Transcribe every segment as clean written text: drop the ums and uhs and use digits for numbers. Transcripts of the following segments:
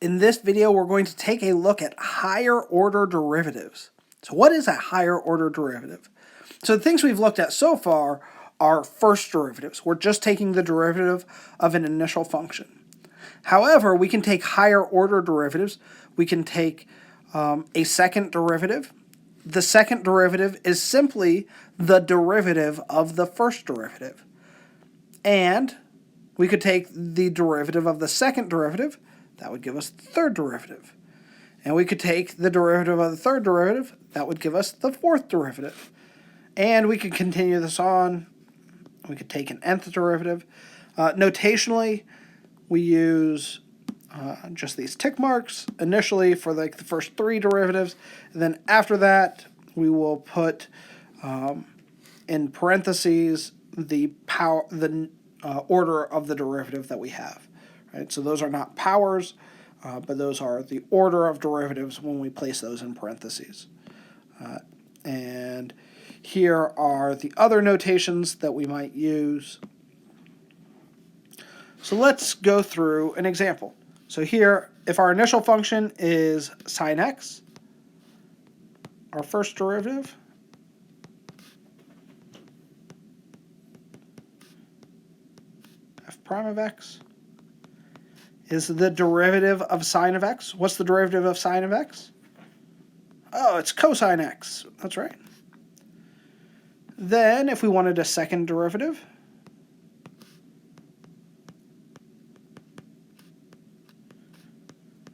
In this video, we're going to take a look at higher order derivatives. So what is a higher order derivative? So the things we've looked at so far are first derivatives. We're just taking the derivative of an initial function. However, we can take higher order derivatives. We can take a second derivative. The second derivative is simply the derivative of the first derivative. And we could take the derivative of the second derivative. That would give us the third derivative. And we could take the derivative of the third derivative. That would give us the fourth derivative. And we could continue this on. We could take an nth derivative. Notationally, we use just these tick marks initially for like the first three derivatives. And then after that, we will put in parentheses the order of the derivative that we have. Right? So those are not powers, but those are the order of derivatives when we place those in parentheses. And here are the other notations that we might use. So let's go through an example. So here, if our initial function is sine x, our first derivative, f prime of x, is the derivative of sine of x. What's the derivative of sine of x? Oh, it's cosine x. That's right. Then, if we wanted a second derivative,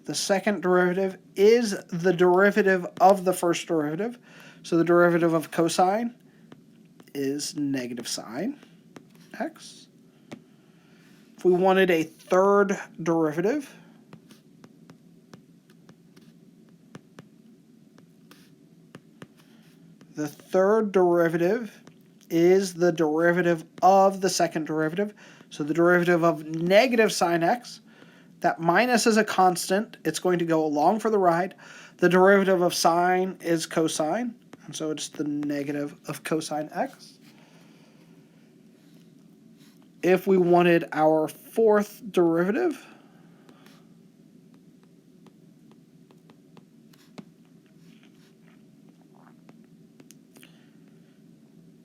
the second derivative is the derivative of the first derivative. So the derivative of cosine is negative sine x. If we wanted a third derivative, the third derivative is the derivative of the second derivative. So the derivative of negative sine x, that minus is a constant. It's going to go along for the ride. The derivative of sine is cosine, and so it's the negative of cosine x. If we wanted our fourth derivative,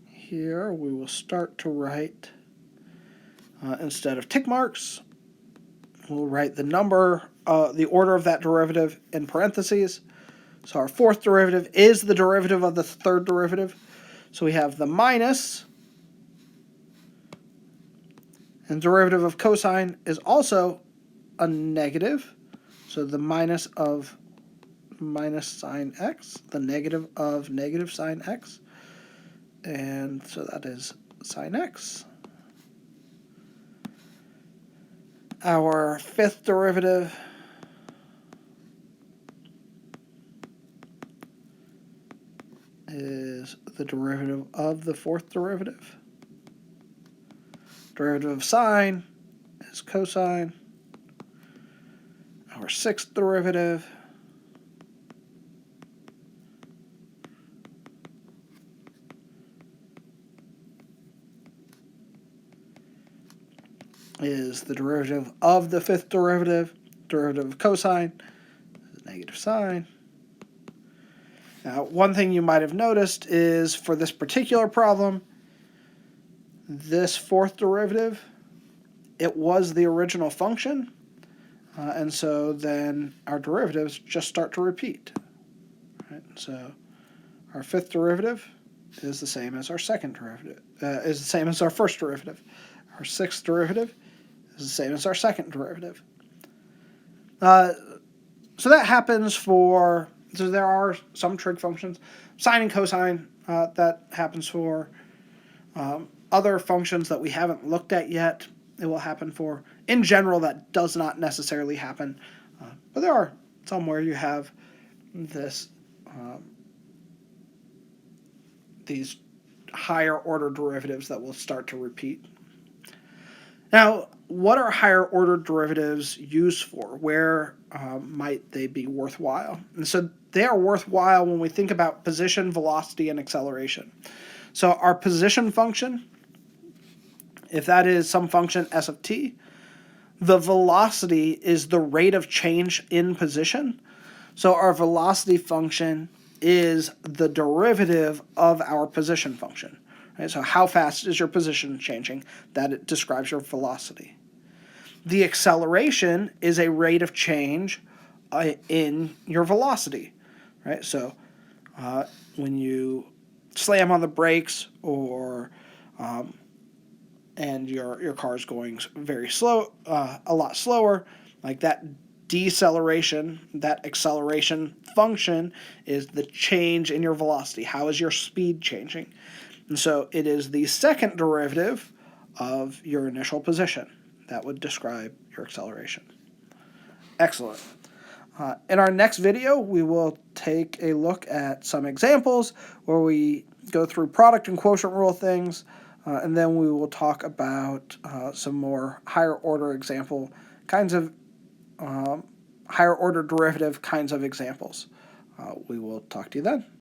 here we will start to write, instead of tick marks, we'll write the number, the order of that derivative in parentheses. So our fourth derivative is the derivative of the third derivative. So we have the minus, and derivative of cosine is also a negative. So the minus of minus sine x, the negative of negative sine x. And so that is sine x. Our fifth derivative is the derivative of the fourth derivative. Derivative of sine is cosine. Our sixth derivative is the derivative of the fifth derivative. Derivative of cosine is negative sine. Now, one thing you might have noticed is for this particular problem, this fourth derivative, it was the original function, and so then our derivatives just start to repeat. Right? So our fifth derivative is the same as our second derivative, is the same as our first derivative. Our sixth derivative is the same as our second derivative. So that happens for, so there are some trig functions, sine and cosine, that happens for other functions that we haven't looked at yet. It will happen for, in general, that does not necessarily happen. But there are some where you have this, these higher order derivatives that will start to repeat. Now, what are higher order derivatives used for? Where might they be worthwhile? And so they are worthwhile when we think about position, velocity, and acceleration. So our position function, if that is some function s of t, the velocity is the rate of change in position. So our velocity function is the derivative of our position function. Right? So how fast is your position changing? That describes your velocity. The acceleration is a rate of change in your velocity. Right? So when you slam on the brakes or and your car's going very slow, a lot slower, like that deceleration, that acceleration function is the change in your velocity. How is your speed changing? And so it is the second derivative of your initial position that would describe your acceleration. Excellent. In our next video, we will take a look at some examples where we go through product and quotient rule things, and then we will talk about some more higher order example kinds of higher order derivative kinds of examples. We will talk to you then.